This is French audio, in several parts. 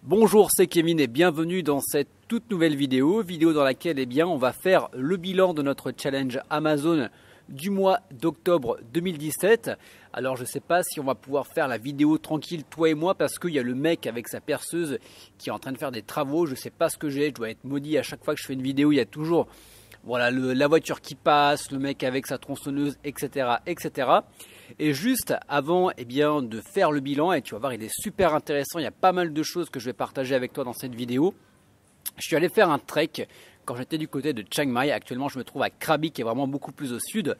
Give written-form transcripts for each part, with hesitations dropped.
Bonjour, c'est Kevin et bienvenue dans cette toute nouvelle vidéo dans laquelle on va faire le bilan de notre challenge Amazon du mois d'octobre 2017. Alors je ne sais pas si on va pouvoir faire la vidéo tranquille toi et moi parce qu'il y a le mec avec sa perceuse qui est en train de faire des travaux. Je ne sais pas ce que j'ai, je dois être maudit à chaque fois que je fais une vidéo, il y a toujours la voiture qui passe, le mec avec sa tronçonneuse, etc. etc. Et juste avant de faire le bilan, et tu vas voir il est super intéressant, il y a pas mal de choses que je vais partager avec toi dans cette vidéo. Je suis allé faire un trek quand j'étais du côté de Chiang Mai. Actuellement je me trouve à Krabi qui est vraiment beaucoup plus au sud.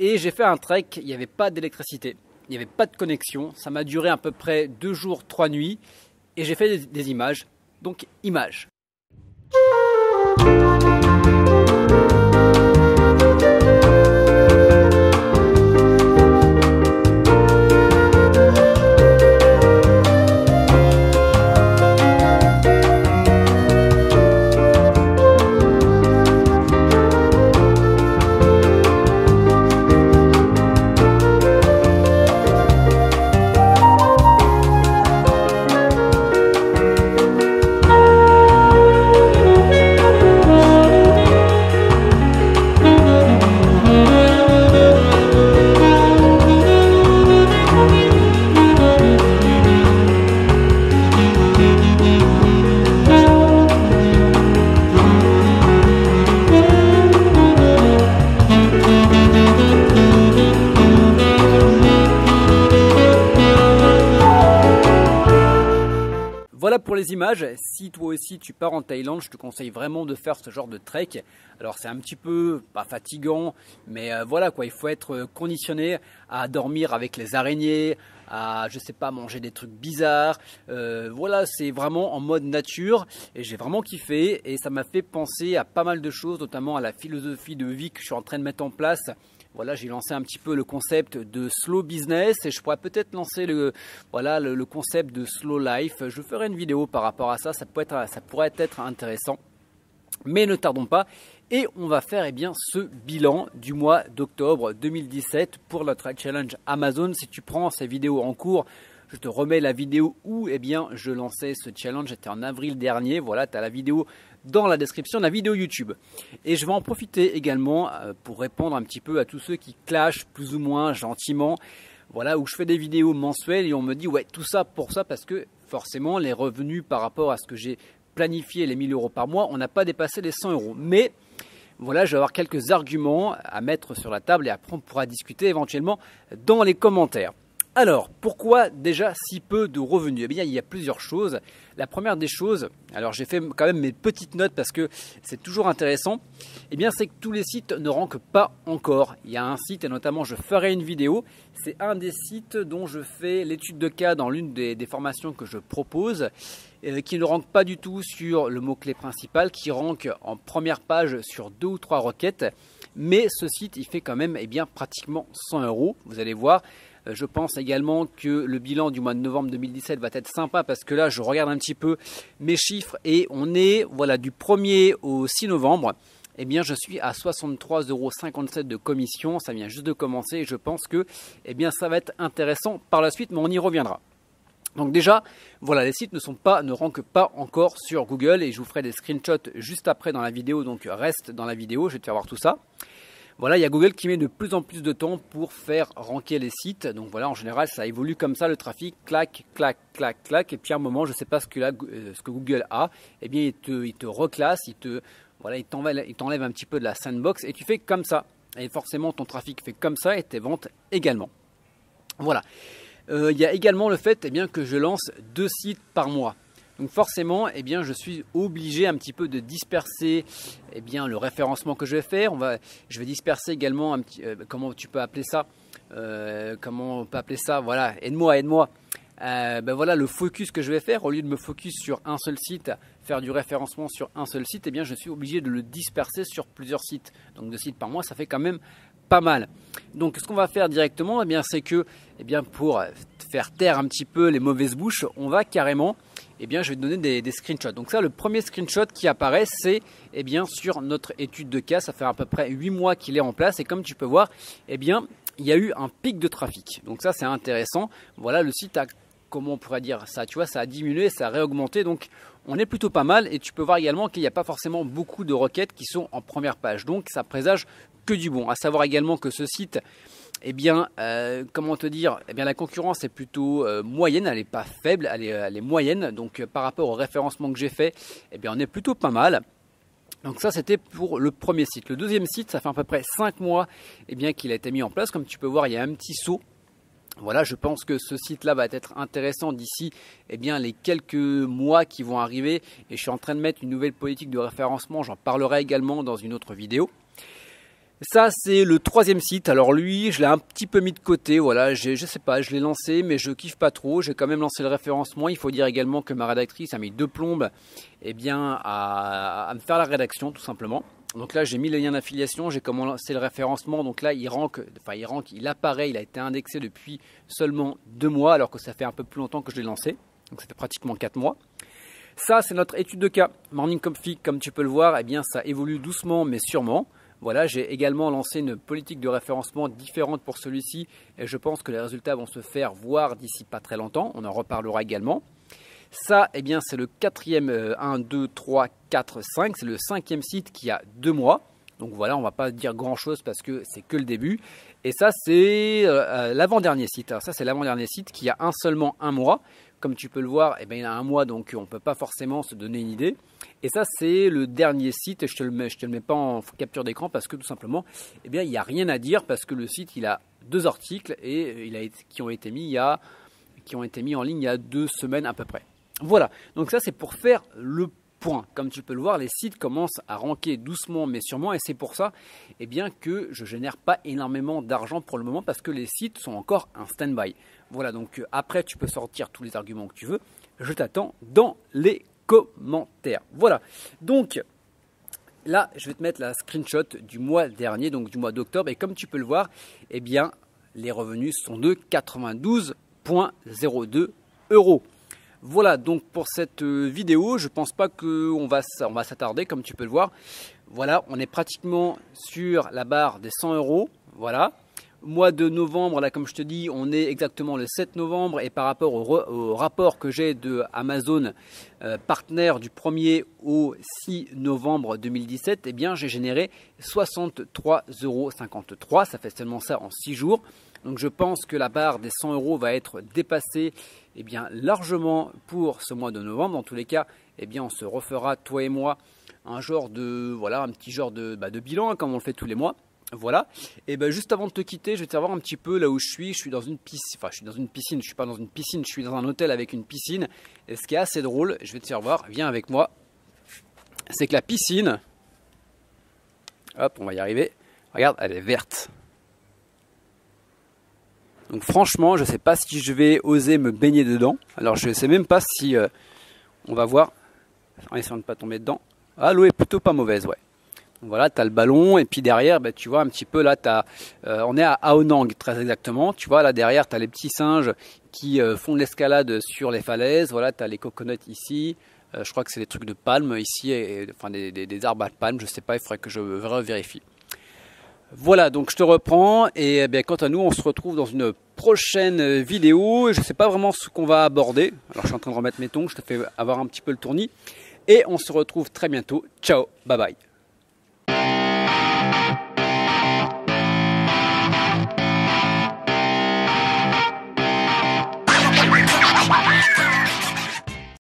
Et j'ai fait un trek, il n'y avait pas d'électricité, il n'y avait pas de connexion. Ça m'a duré à peu près 2 jours, 3 nuits. Et j'ai fait des images, donc images. Voilà pour les images. Si toi aussi tu pars en Thaïlande, je te conseille vraiment de faire ce genre de trek. Alors c'est un petit peu pas fatigant, mais voilà quoi, il faut être conditionné à dormir avec les araignées, à je sais pas manger des trucs bizarres. Voilà, c'est vraiment en mode nature et j'ai vraiment kiffé et ça m'a fait penser à pas mal de choses, notamment à la philosophie de vie que je suis en train de mettre en place. Voilà, j'ai lancé un petit peu le concept de slow business et je pourrais peut-être lancer le concept de slow life. Je ferai une vidéo par rapport à ça, ça pourrait être intéressant. Mais ne tardons pas et on va faire ce bilan du mois d'octobre 2017 pour notre challenge Amazon. Si tu prends ces vidéos en cours, je te remets la vidéo où je lançais ce challenge, c'était en avril dernier. Voilà, tu as la vidéo dans la description de la vidéo YouTube. Et je vais en profiter également pour répondre un petit peu à tous ceux qui clashent plus ou moins gentiment. Voilà, où je fais des vidéos mensuelles et on me dit ouais, tout ça pour ça parce que forcément les revenus par rapport à ce que j'ai planifié, les 1000 € par mois, on n'a pas dépassé les 100 €. Mais voilà, je vais avoir quelques arguments à mettre sur la table et après on pourra discuter éventuellement dans les commentaires. Alors, pourquoi déjà si peu de revenus? Il y a plusieurs choses. La première des choses, alors j'ai fait quand même mes petites notes parce que c'est toujours intéressant, c'est que tous les sites ne rankent pas encore. Il y a un site, et notamment je ferai une vidéo, c'est un des sites dont je fais l'étude de cas dans l'une des formations que je propose, qui ne rank pas du tout sur le mot-clé principal, qui rank en première page sur 2 ou 3 requêtes. Mais ce site, il fait quand même pratiquement 100 €, vous allez voir. Je pense également que le bilan du mois de novembre 2017 va être sympa parce que là, je regarde un petit peu mes chiffres et on est du 1er au 6 novembre. Je suis à 63,57 € de commission. Ça vient juste de commencer et je pense que ça va être intéressant par la suite, mais on y reviendra. Donc déjà, les sites ne rankent pas encore sur Google et je vous ferai des screenshots juste après dans la vidéo. Donc reste dans la vidéo, je vais te faire voir tout ça. Voilà, il y a Google qui met de plus en plus de temps pour faire ranker les sites. Donc voilà, en général, ça évolue comme ça, le trafic, clac, clac, clac, clac. Et puis à un moment, je ne sais pas ce que Google a, il te reclasse, il t'enlève un petit peu de la sandbox et tu fais comme ça. Et forcément, ton trafic fait comme ça et tes ventes également. Voilà. Il y a également le fait que je lance 2 sites par mois. Donc forcément, je suis obligé un petit peu de disperser le référencement que je vais faire. Je vais disperser également comment tu peux appeler ça voilà, aide-moi. Le focus que je vais faire, au lieu de me focus sur un seul site, faire du référencement sur un seul site, je suis obligé de le disperser sur plusieurs sites. Donc 2 sites par mois, ça fait quand même pas mal. Donc ce qu'on va faire directement, c'est que pour faire taire un petit peu les mauvaises bouches, on va carrément je vais te donner des screenshots. Donc ça, le premier screenshot qui apparaît, c'est sur notre étude de cas. Ça fait à peu près 8 mois qu'il est en place et comme tu peux voir, il y a eu un pic de trafic. Donc ça, c'est intéressant. Voilà, le site a comment on pourrait dire ça, tu vois, ça a diminué, ça a réaugmenté, donc on est plutôt pas mal. Et tu peux voir également qu'il n'y a pas forcément beaucoup de requêtes qui sont en première page, donc ça présage que du bon. À savoir également que ce site, eh bien, comment te dire, eh bien la concurrence est plutôt moyenne, elle n'est pas faible, elle est moyenne, donc par rapport au référencement que j'ai fait, eh bien on est plutôt pas mal. Donc ça c'était pour le premier site. Le deuxième site, ça fait à peu près 5 mois eh bien, qu'il a été mis en place. Comme tu peux voir, il y a un petit saut. Voilà, je pense que ce site-là va être intéressant d'ici eh bien, les quelques mois qui vont arriver. Et je suis en train de mettre une nouvelle politique de référencement. J'en parlerai également dans une autre vidéo. Ça, c'est le troisième site. Alors lui, je l'ai un petit peu mis de côté. Voilà, je sais pas, je l'ai lancé, mais je kiffe pas trop. J'ai quand même lancé le référencement. Il faut dire également que ma rédactrice a mis 2 plombes eh bien, à me faire la rédaction, tout simplement. Donc là, j'ai mis le lien d'affiliation, j'ai commencé le référencement. Donc là, il apparaît, il a été indexé depuis seulement 2 mois, alors que ça fait un peu plus longtemps que je l'ai lancé. Donc ça fait pratiquement 4 mois. Ça, c'est notre étude de cas. Morning Config, comme tu peux le voir, eh bien, ça évolue doucement, mais sûrement. Voilà, j'ai également lancé une politique de référencement différente pour celui-ci et je pense que les résultats vont se faire voir d'ici pas très longtemps. On en reparlera également. Ça, eh bien, c'est le quatrième, 1, 2, 3, 4, 5. C'est le 5e site qui a 2 mois. Donc voilà, on ne va pas dire grand-chose parce que c'est que le début. Et ça, c'est l'avant-dernier site. Alors ça, c'est l'avant-dernier site qui a seulement 1 mois. Comme tu peux le voir, eh bien, il y a 1 mois, donc on ne peut pas forcément se donner une idée. Et ça, c'est le dernier site. Et je te le mets pas en capture d'écran parce que tout simplement, eh bien, il n'y a rien à dire parce que le site, il a 2 articles et qui ont été mis en ligne il y a 2 semaines à peu près. Voilà. Donc ça, c'est pour faire le point. Comme tu peux le voir, les sites commencent à ranker doucement mais sûrement et c'est pour ça eh bien, que je génère pas énormément d'argent pour le moment parce que les sites sont encore un stand-by. Voilà, donc après tu peux sortir tous les arguments que tu veux. Je t'attends dans les commentaires. Voilà, donc là je vais te mettre la screenshot du mois dernier, donc du mois d'octobre et comme tu peux le voir, eh bien les revenus sont de 92,02 €. Voilà donc pour cette vidéo, je pense pas qu'on va s'attarder comme tu peux le voir. Voilà, on est pratiquement sur la barre des 100 €. Voilà. Mois de novembre, là comme je te dis, on est exactement le 7 novembre et par rapport au rapport que j'ai de Amazon partenaire du 1er au 6 novembre 2017, eh bien j'ai généré 63,53 €. Ça fait seulement ça en 6 jours. Donc je pense que la barre des 100 € va être dépassée eh bien, largement pour ce mois de novembre. Dans tous les cas, eh bien, on se refera, toi et moi, un petit genre de bilan hein, comme on le fait tous les mois. Voilà. Et ben juste avant de te quitter, je vais te faire voir un petit peu là où je suis. Je suis dans une piscine. Enfin, je suis dans une piscine. Je suis pas dans une piscine. Je suis dans un hôtel avec une piscine. Et ce qui est assez drôle, je vais te faire voir. Viens avec moi. C'est que la piscine, hop, on va y arriver. Regarde, elle est verte. Donc franchement, je ne sais pas si je vais oser me baigner dedans. Alors je ne sais même pas si on va voir. En essayant de ne pas tomber dedans. Ah, l'eau est plutôt pas mauvaise, ouais. Donc voilà, tu as le ballon et puis derrière, ben, tu vois un petit peu là, on est à Aonang très exactement. Tu vois là derrière, tu as les petits singes qui font de l'escalade sur les falaises. Voilà, tu as les coconuts ici. Je crois que c'est des trucs de palme ici, enfin des arbres à palme. Je ne sais pas, il faudrait que je vérifie. Voilà, donc je te reprends et bien, quant à nous, on se retrouve dans une prochaine vidéo. Je ne sais pas vraiment ce qu'on va aborder. Alors je suis en train de remettre mes tongs, je te fais avoir un petit peu le tournis. Et on se retrouve très bientôt. Ciao, bye bye.